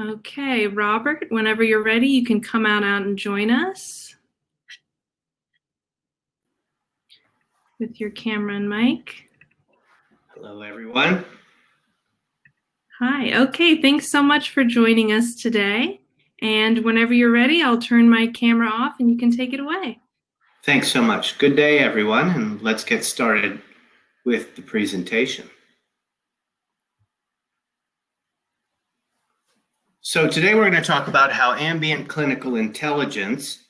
Okay, Robert, whenever you're ready, you can come out and join us with your camera and mic. Hello, everyone. Hi. Okay, thanks so much for joining us today. And whenever you're ready, I'll turn my camera off and you can take it away. Thanks so much. Good day, everyone, and let's get started with the presentation. So today we're going to talk about how ambient clinical intelligence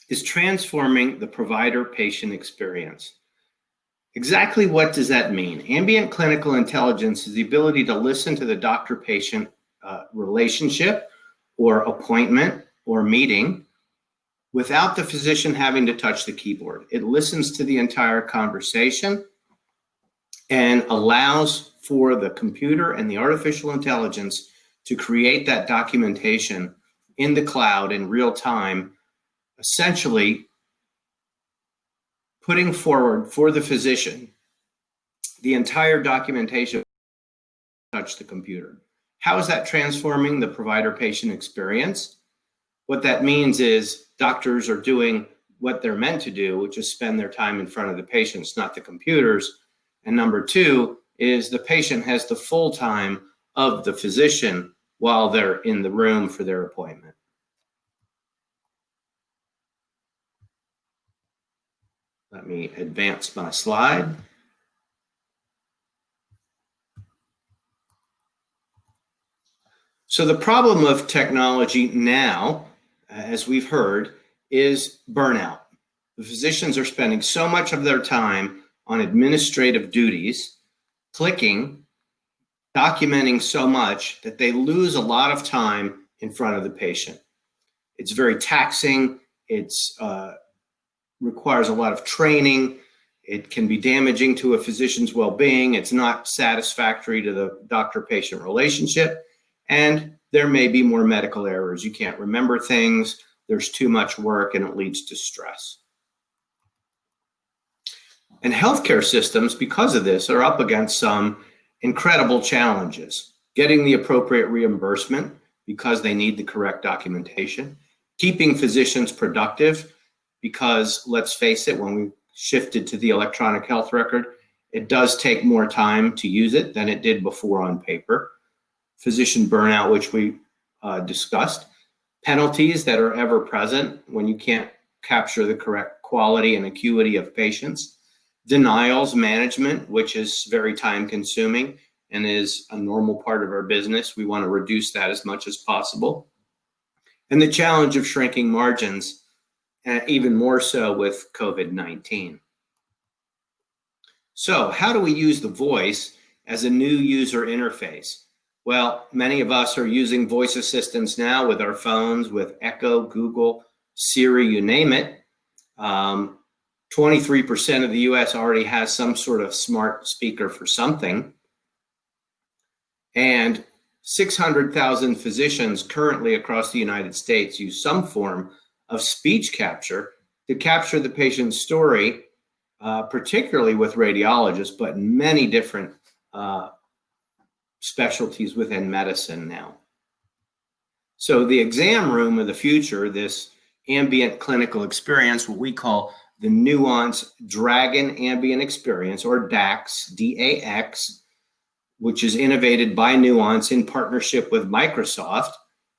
is transforming the provider-patient experience. Exactly what does that mean? Ambient clinical intelligence is the ability to listen to the doctor-patient relationship or appointment or meeting without the physician having to touch the keyboard. It listens to the entire conversation and allows for the computer and the artificial intelligence to create that documentation in the cloud in real time, essentially putting forward for the physician the entire documentation touch the computer. How is that transforming the provider-patient experience? What that means is doctors are doing what they're meant to do, which is spend their time in front of the patients, not the computers. And number two is the patient has the full time of the physician while they're in the room for their appointment. Let me advance my slide. So the problem of technology now, as we've heard, is burnout. The physicians are spending so much of their time on administrative duties, clicking, documenting so much that they lose a lot of time in front of the patient. It's very taxing. It requires a lot of training. It can be damaging to a physician's well-being. It's not satisfactory to the doctor-patient relationship. And there may be more medical errors. You can't remember things. There's too much work and it leads to stress. And healthcare systems, because of this, are up against some incredible challenges. Getting the appropriate reimbursement because they need the correct documentation. Keeping physicians productive because, let's face it, when we shifted to the electronic health record, it does take more time to use it than it did before on paper. Physician burnout, which we discussed. Penalties that are ever present when you can't capture the correct quality and acuity of patients. Denials management, which is very time consuming and is a normal part of our business. We want to reduce that as much as possible. And the challenge of shrinking margins, even more so with COVID-19. So how do we use the voice as a new user interface? Well, many of us are using voice assistants now with our phones, with Echo, Google, Siri, you name it. 23% of the US already has some sort of smart speaker for something. And 600,000 physicians currently across the United States use some form of speech capture to capture the patient's story, particularly with radiologists, but many different specialties within medicine now. So the exam room of the future, this ambient clinical experience, what we call the Nuance Dragon Ambient Experience, or DAX, D-A-X, which is innovated by Nuance in partnership with Microsoft,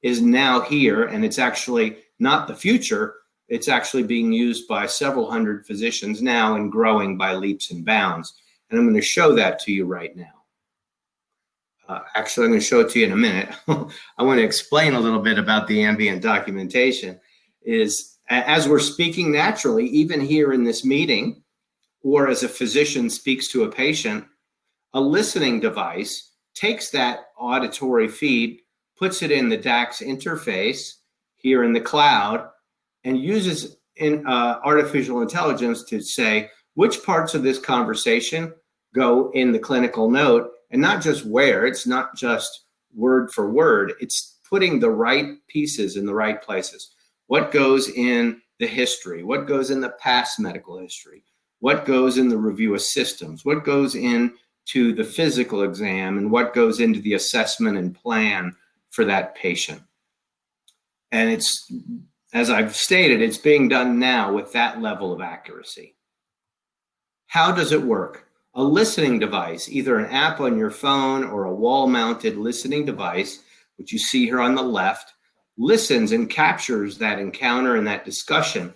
is now here, and it's actually not the future, it's actually being used by several hundred physicians now and growing by leaps and bounds. And I'm going to show that to you right now. Actually, I'm going to show it to you in a minute. I want to explain a little bit about the ambient documentation. Is as we're speaking naturally, even here in this meeting, or as a physician speaks to a patient, a listening device takes that auditory feed, puts it in the DAX interface here in the cloud, and uses artificial intelligence to say which parts of this conversation go in the clinical note, and not just where. It's not just word for word. It's putting the right pieces in the right places. What goes in the history? What goes in the past medical history? What goes in the review of systems? What goes into the physical exam? And what goes into the assessment and plan for that patient. And it's, as I've stated, it's being done now with that level of accuracy. How does it work? A listening device, either an app on your phone or a wall-mounted listening device, which you see here on the left, listens and captures that encounter and that discussion.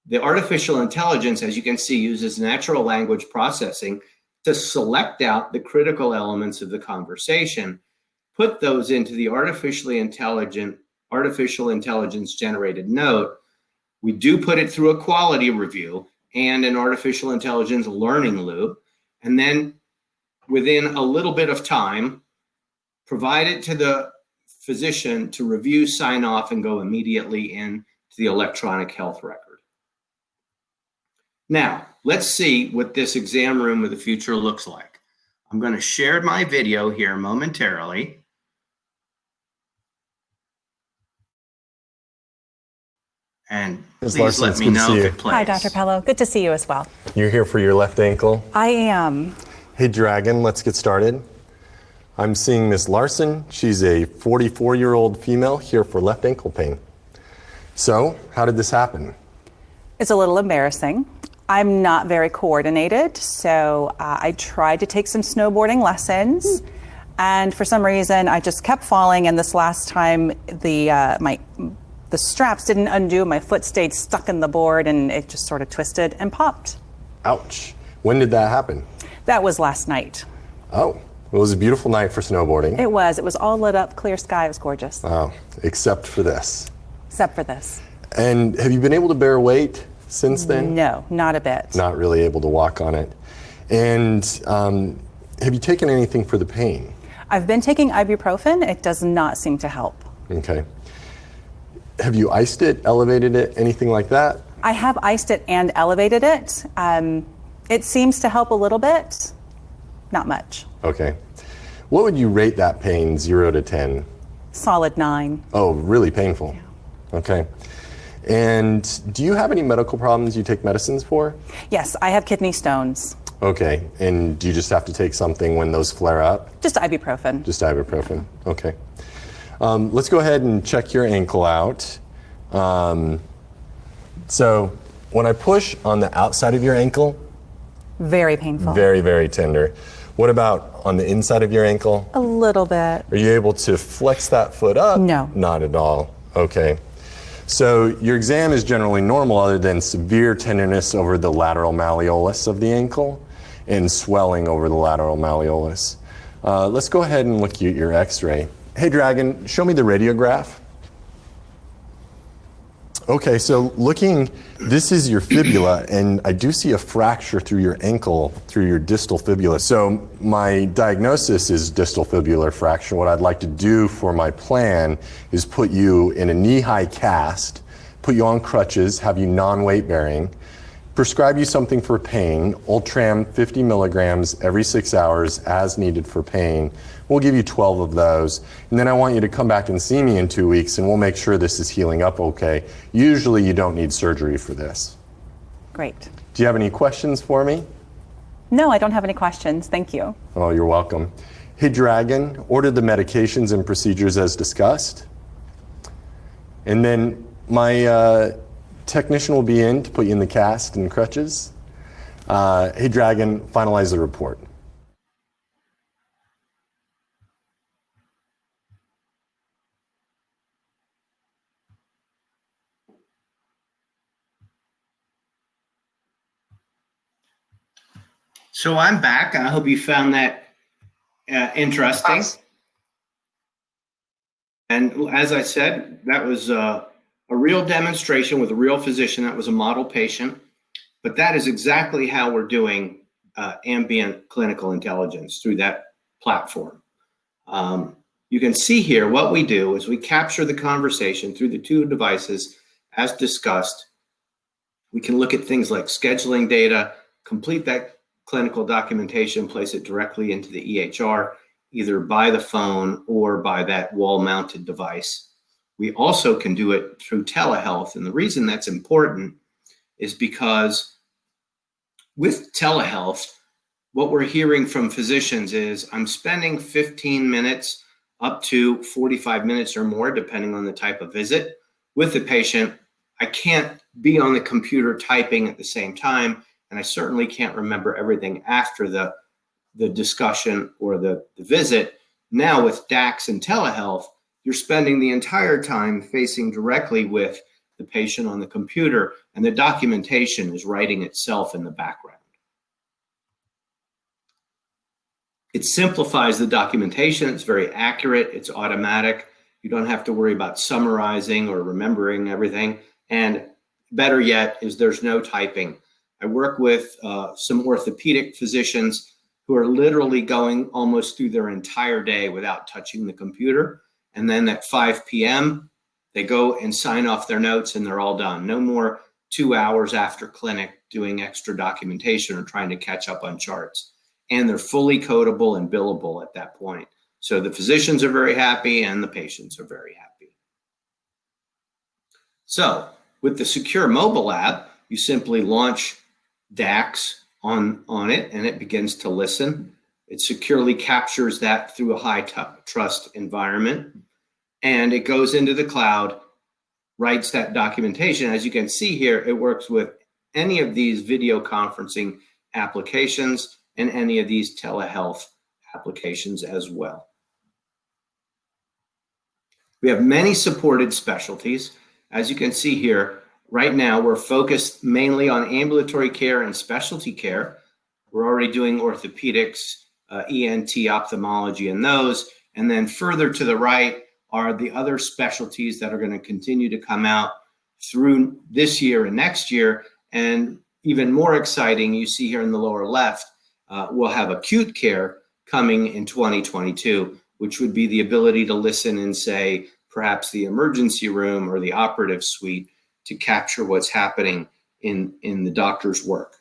The artificial intelligence, as you can see, uses natural language processing to select out the critical elements of the conversation, put those into the artificial intelligence generated note. We do put it through a quality review and an artificial intelligence learning loop, and then within a little bit of time, provide it to the physician to review, sign off, and go immediately into the electronic health record. Now, let's see what this exam room of the future looks like. I'm going to share my video here momentarily. And please Larson, let me know if it plays. Hi, Dr. Pello. Good to see you as well. You're here for your left ankle? I am. Hey, Dragon, let's get started. I'm seeing Miss Larson. She's a 44-year-old female here for left ankle pain. So, how did this happen? It's a little embarrassing. I'm not very coordinated, so I tried to take some snowboarding lessons, and for some reason I just kept falling, and this last time the straps didn't undo, my foot stayed stuck in the board, and it just sort of twisted and popped. Ouch. When did that happen? That was last night. Oh, it was a beautiful night for snowboarding. It was all lit up, clear sky, it was gorgeous. Oh, except for this. Except for this. And have you been able to bear weight since then? No, not a bit. Not really able to walk on it. And have you taken anything for the pain? I've been taking ibuprofen. It does not seem to help. Okay. Have you iced it, elevated it, anything like that? I have iced it and elevated it. It seems to help a little bit, not much. Okay. What would you rate that pain, 0 to 10? Solid 9. Oh, really painful. Yeah. Okay. And do you have any medical problems you take medicines for? Yes, I have kidney stones. Okay. And do you just have to take something when those flare up? Just ibuprofen. Just ibuprofen. Okay. Let's go ahead and check your ankle out. So when I push on the outside of your ankle, very painful. Very, very tender. What about on the inside of your ankle? A little bit. Are you able to flex that foot up? No. Not at all. Okay. So your exam is generally normal other than severe tenderness over the lateral malleolus of the ankle and swelling over the lateral malleolus. Let's go ahead and look at your x-ray. Hey, Dragon, show me the radiograph. Okay, so looking, this is your fibula, and I do see a fracture through your ankle, through your distal fibula. So my diagnosis is distal fibular fracture. What I'd like to do for my plan is put you in a knee-high cast, put you on crutches, have you non-weight bearing, prescribe you something for pain, Ultram 50 milligrams every 6 hours as needed for pain. We'll give you 12 of those, and then I want you to come back and see me in 2 weeks, and we'll make sure this is healing up okay. Usually you don't need surgery for this. Great. Do you have any questions for me? No, I don't have any questions. Thank you. Oh, you're welcome. Hey, Dragon, order the medications and procedures as discussed. And then my technician will be in to put you in the cast and crutches. Hey, Dragon, finalize the report. So I'm back. I hope you found that interesting. And as I said, that was a real demonstration with a real physician. That was a model patient. But that is exactly how we're doing ambient clinical intelligence through that platform. You can see here what we do is we capture the conversation through the two devices as discussed. We can look at things like scheduling data, complete that clinical documentation, place it directly into the EHR, either by the phone or by that wall-mounted device. We also can do it through telehealth. And the reason that's important is because with telehealth, what we're hearing from physicians is, I'm spending 15 minutes up to 45 minutes or more, depending on the type of visit. With the patient, I can't be on the computer typing at the same time, and I certainly can't remember everything after the discussion or the visit. Now with DAX and telehealth, you're spending the entire time facing directly with the patient on the computer, and the documentation is writing itself in the background. It simplifies the documentation. It's very accurate. It's automatic. You don't have to worry about summarizing or remembering everything. And better yet is there's no typing. I work with some orthopedic physicians who are literally going almost through their entire day without touching the computer. And then at 5 p.m., they go and sign off their notes and they're all done. No more 2 hours after clinic doing extra documentation or trying to catch up on charts. And they're fully codable and billable at that point. So the physicians are very happy and the patients are very happy. So with the secure mobile app, you simply launch DAX on it and it begins to listen. It securely captures that through a high trust environment, and it goes into the cloud, writes that documentation. As you can see here, it works with any of these video conferencing applications and any of these telehealth applications as well. We have many supported specialties. As you can see here, right now we're focused mainly on ambulatory care and specialty care. We're already doing orthopedics, ENT, ophthalmology, and those. And then further to the right are the other specialties that are going to continue to come out through this year and next year. And even more exciting, you see here in the lower left, we'll have acute care coming in 2022, which would be the ability to listen in, say, perhaps the emergency room or the operative suite to capture what's happening in the doctor's work.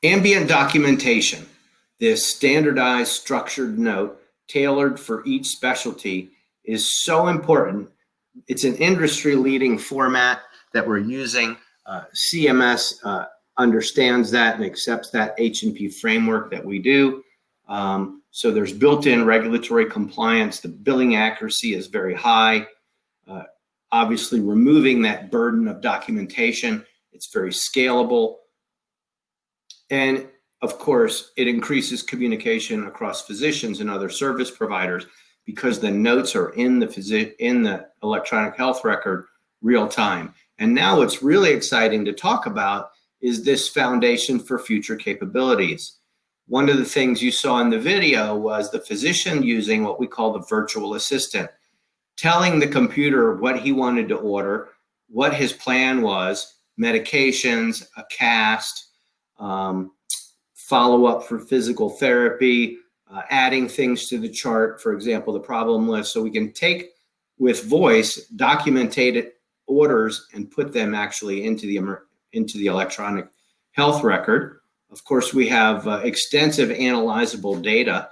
Ambient documentation, this standardized structured note tailored for each specialty, is so important. It's an industry-leading format that we're using. CMS understands that and accepts that H&P framework that we do. So there's built-in regulatory compliance. The billing accuracy is very high. Obviously, removing that burden of documentation, it's very scalable. And of course, it increases communication across physicians and other service providers because the notes are in the electronic health record real time. And now what's really exciting to talk about is this foundation for future capabilities. One of the things you saw in the video was the physician using what we call the virtual assistant, telling the computer what he wanted to order, what his plan was, medications, a cast, follow-up for physical therapy, adding things to the chart, for example, the problem list, so we can take with voice documented orders and put them actually into the electronic health record. Of course, we have extensive analyzable data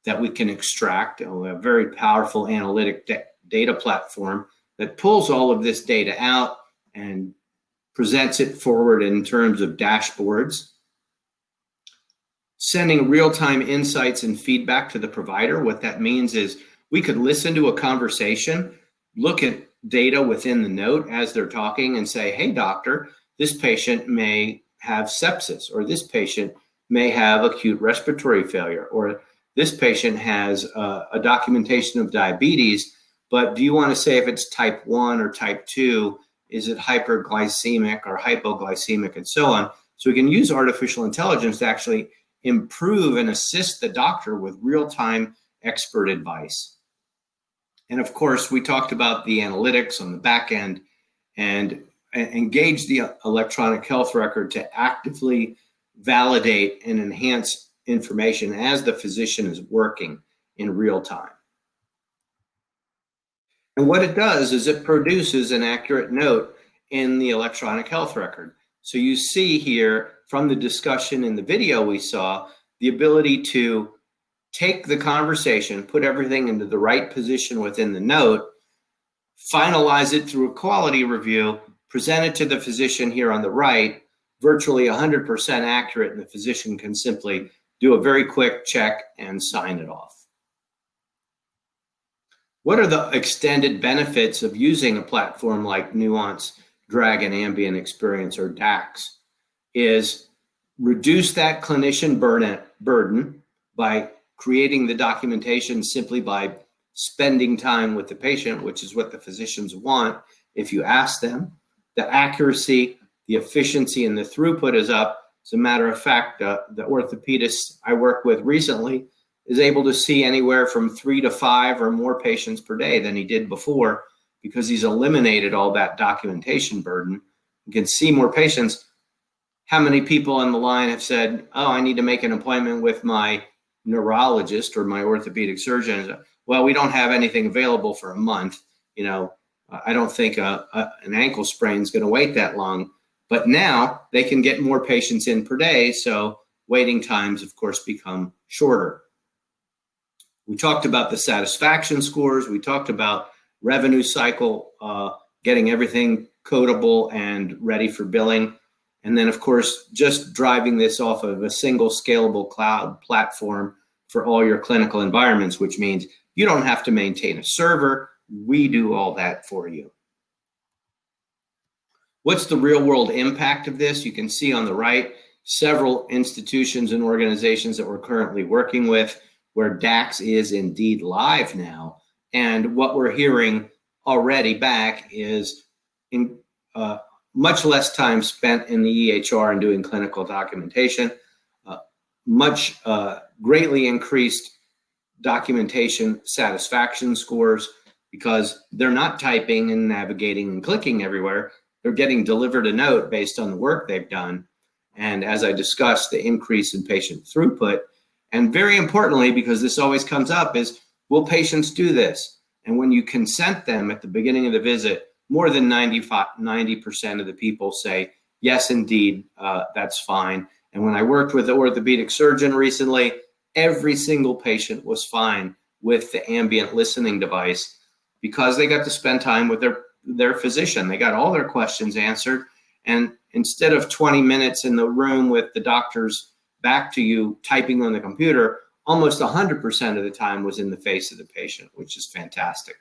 that we can extract. We have a very powerful analytic data platform that pulls all of this data out and presents it forward in terms of dashboards. Sending real-time insights and feedback to the provider. What that means is we could listen to a conversation, look at data within the note as they're talking and say, hey, doctor, this patient may have sepsis, or this patient may have acute respiratory failure, or this patient has a documentation of diabetes, but do you want to say if it's type 1 or type 2? Is it hyperglycemic or hypoglycemic, and so on? So we can use artificial intelligence to actually improve and assist the doctor with real-time expert advice. And of course, we talked about the analytics on the back end and engage the electronic health record to actively validate and enhance information as the physician is working in real time. And what it does is it produces an accurate note in the electronic health record. So you see here from the discussion in the video we saw, the ability to take the conversation, put everything into the right position within the note, finalize it through a quality review, present it to the physician here on the right, virtually 100% accurate, and the physician can simply do a very quick check and sign it off. What are the extended benefits of using a platform like Nuance Dragon Ambient Experience, or DAX? Is reduce that clinician burden by creating the documentation simply by spending time with the patient, which is what the physicians want if you ask them. The accuracy, the efficiency, and the throughput is up. As a matter of fact, the orthopedist I worked with recently is able to see anywhere from 3 to 5 or more patients per day than he did before, because he's eliminated all that documentation burden. You can see more patients. How many people on the line have said, oh, I need to make an appointment with my neurologist or my orthopedic surgeon? Well, we don't have anything available for a month. I don't think an ankle sprain is going to wait that long. But now they can get more patients in per day, so waiting times, of course, become shorter. We talked about the satisfaction scores. We talked about revenue cycle, getting everything codable and ready for billing. And then, of course, just driving this off of a single scalable cloud platform for all your clinical environments, which means you don't have to maintain a server. We do all that for you. What's the real world impact of this? You can see on the right several institutions and organizations that we're currently working with where DAX is indeed live now. And what we're hearing already back is much less time spent in the EHR and doing clinical documentation, much greatly increased documentation satisfaction scores, because they're not typing and navigating and clicking everywhere. They're getting delivered a note based on the work they've done. And as I discussed, the increase in patient throughput. And very importantly, because this always comes up, is will patients do this? And when you consent them at the beginning of the visit, more than 90% of the people say, yes, indeed, that's fine. And when I worked with the orthopedic surgeon recently, every single patient was fine with the ambient listening device because they got to spend time with their physician. They got all their questions answered. And instead of 20 minutes in the room with the doctor's back to you typing on the computer, almost 100% of the time was in the face of the patient, which is fantastic.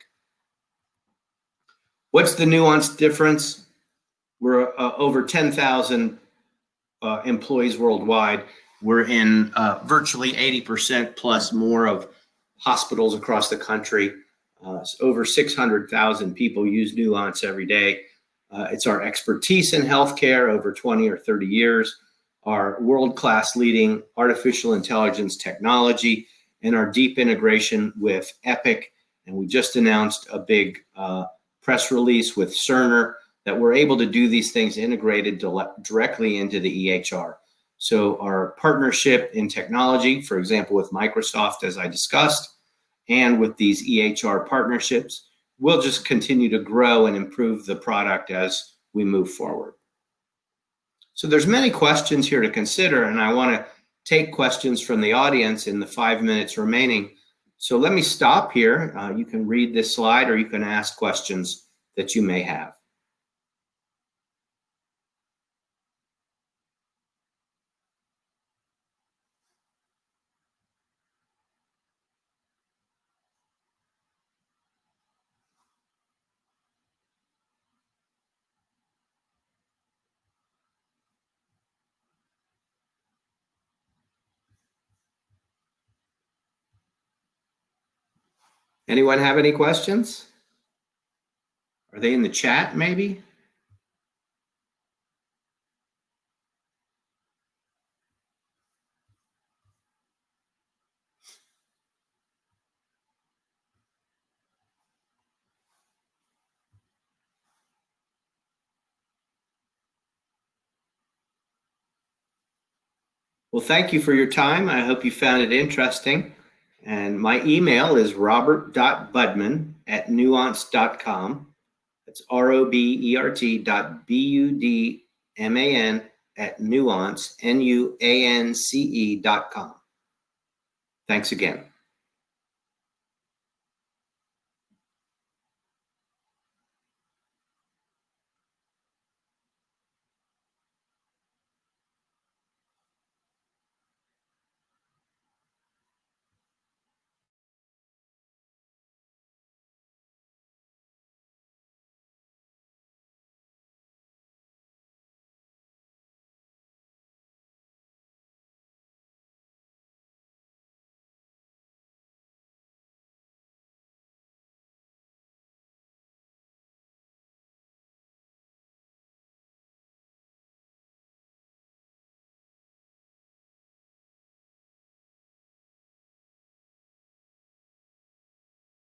What's the Nuance difference? We're over 10,000 employees worldwide. We're in virtually 80% plus more of hospitals across the country. Over 600,000 people use Nuance every day. It's our expertise in healthcare over 20 or 30 years, our world-class leading artificial intelligence technology, and our deep integration with Epic. And we just announced a big press release with Cerner that we're able to do these things integrated directly into the EHR. So our partnership in technology, for example, with Microsoft, as I discussed, and with these EHR partnerships, will just continue to grow and improve the product as we move forward. So there's many questions here to consider, and I want to take questions from the audience in the 5 minutes remaining. So let me stop here. You can read this slide or you can ask questions that you may have. Anyone have any questions? Are they in the chat maybe? Well, thank you for your time. I hope you found it interesting. And my email is robert.budman@nuance.com. That's robert.budman@nuance, nuance.com. Thanks again.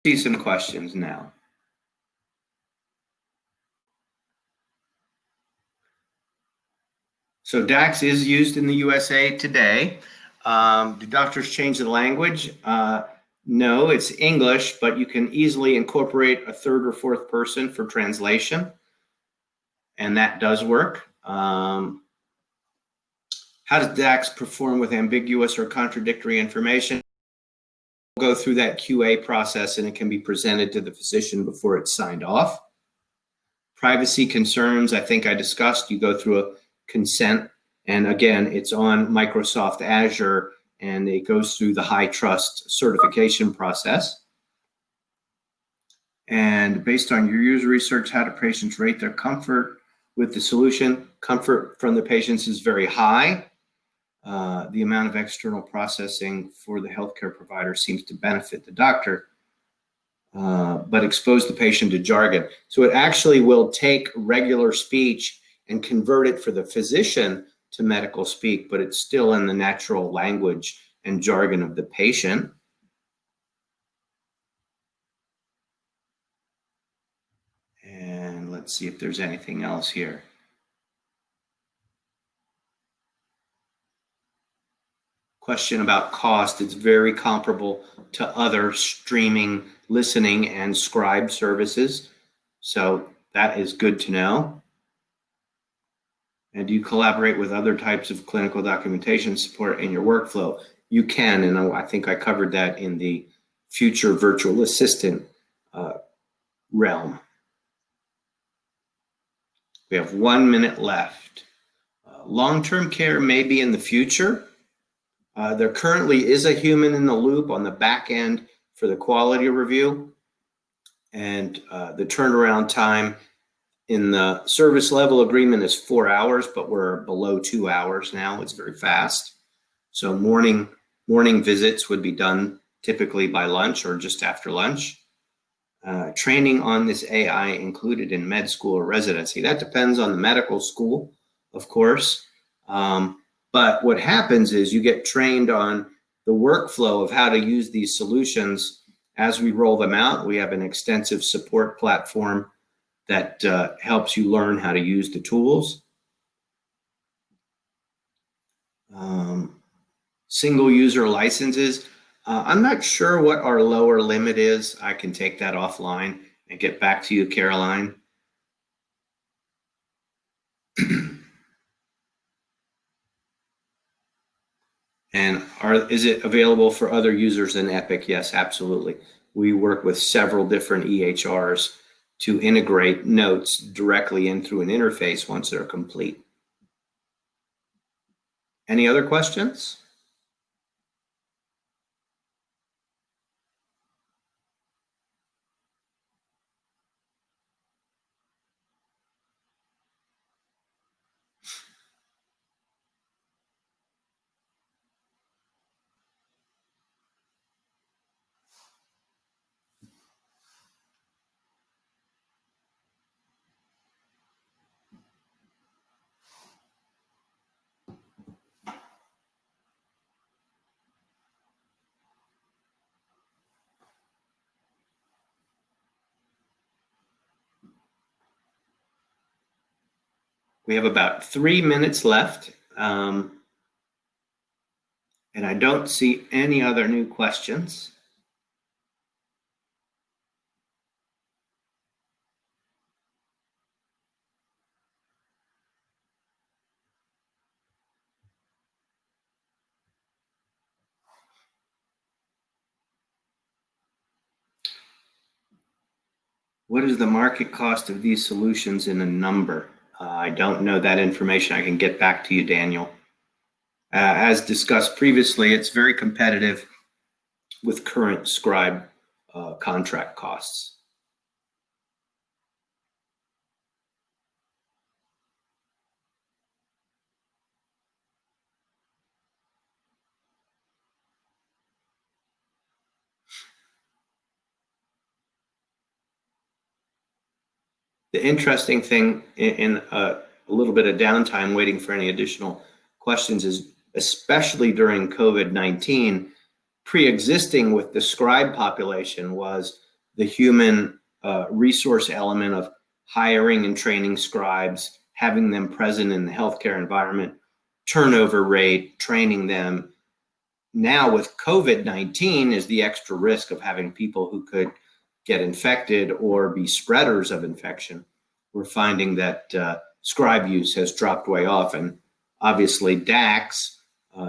See some questions now. So DAX is used in the USA today. Do doctors change the language? No, it's English, but you can easily incorporate a third or fourth person for translation, and that does work. How does DAX perform with ambiguous or contradictory information? We'll go through that QA process, and it can be presented to the physician before it's signed off. Privacy concerns, I think I discussed. You go through a consent, and again, it's on Microsoft Azure, and it goes through the high trust certification process. And based on your user research, how do patients rate their comfort with the solution? Comfort from the patients is very high. The amount of external processing for the healthcare provider seems to benefit the doctor, but expose the patient to jargon. So it actually will take regular speech and convert it for the physician to medical speak, but it's still in the natural language and jargon of the patient. And let's see if there's anything else here. Question about cost. It's very comparable to other streaming, listening, and scribe services. So that is good to know. And do you collaborate with other types of clinical documentation support in your workflow? You can, and I think I covered that in the future virtual assistant realm. We have 1 minute left. Long-term care may be in the future. There currently is a human in the loop on the back end for the quality review, and the turnaround time in the service level agreement is 4 hours, but we're below 2 hours now. It's very fast. So morning visits would be done typically by lunch or just after lunch. Training on this AI included in med school or residency. That depends on the medical school, of course. But what happens is you get trained on the workflow of how to use these solutions as we roll them out. We have an extensive support platform that helps you learn how to use the tools. Single user licenses. I'm not sure what our lower limit is. I can take that offline and get back to you, Caroline. And is it available for other users than Epic? Yes, absolutely. We work with several different EHRs to integrate notes directly in through an interface once they're complete. Any other questions? We have about 3 minutes left, and I don't see any other new questions. What is the market cost of these solutions in a number? I don't know that information. I can get back to you, Daniel. As discussed previously, it's very competitive with current scribe contract costs. The interesting thing in a little bit of downtime waiting for any additional questions is, especially during COVID-19, pre-existing with the scribe population was the human resource element of hiring and training scribes, having them present in the healthcare environment, turnover rate, training them. Now with COVID-19 is the extra risk of having people who could get infected or be spreaders of infection. We're finding that scribe use has dropped way off, and obviously DAX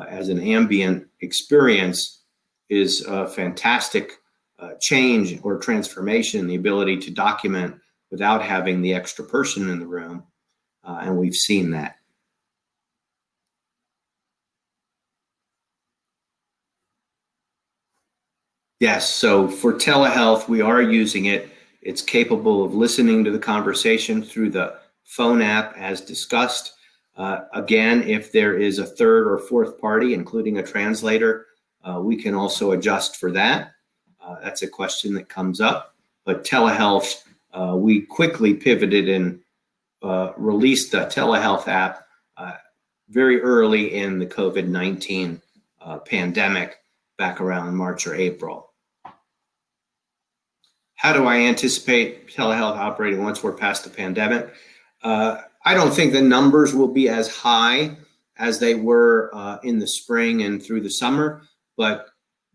as an ambient experience is a fantastic change or transformation, the ability to document without having the extra person in the room, and we've seen that. Yes, so for telehealth, we are using it. It's capable of listening to the conversation through the phone app as discussed. Again, if there is a third or fourth party, including a translator, we can also adjust for that. That's a question that comes up. But telehealth, we quickly pivoted and released the telehealth app very early in the COVID-19 pandemic, back around March or April. How do I anticipate telehealth operating once we're past the pandemic? I don't think the numbers will be as high as they were in the spring and through the summer, but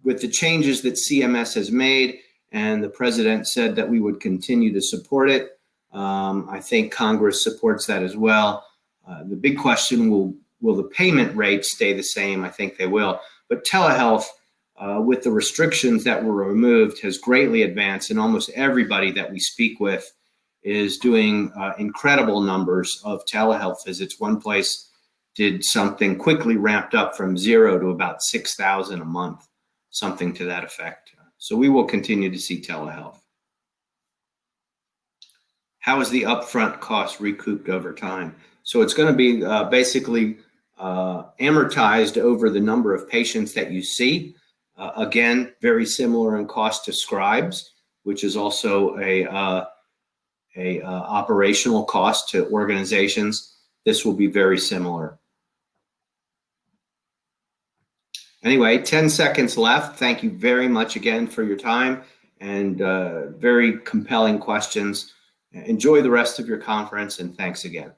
with the changes that CMS has made and the president said that we would continue to support it, I think Congress supports that as well. The big question will the payment rates stay the same? I think they will, but telehealth with the restrictions that were removed has greatly advanced, and almost everybody that we speak with is doing incredible numbers of telehealth visits. One place did something quickly ramped up from 0 to about 6,000 a month, something to that effect. So we will continue to see telehealth. How is the upfront cost recouped over time? So it's going to be basically amortized over the number of patients that you see. Again, very similar in cost to scribes, which is also a operational cost to organizations. This will be very similar. Anyway, 10 seconds left. Thank you very much again for your time and very compelling questions. Enjoy the rest of your conference, and thanks again.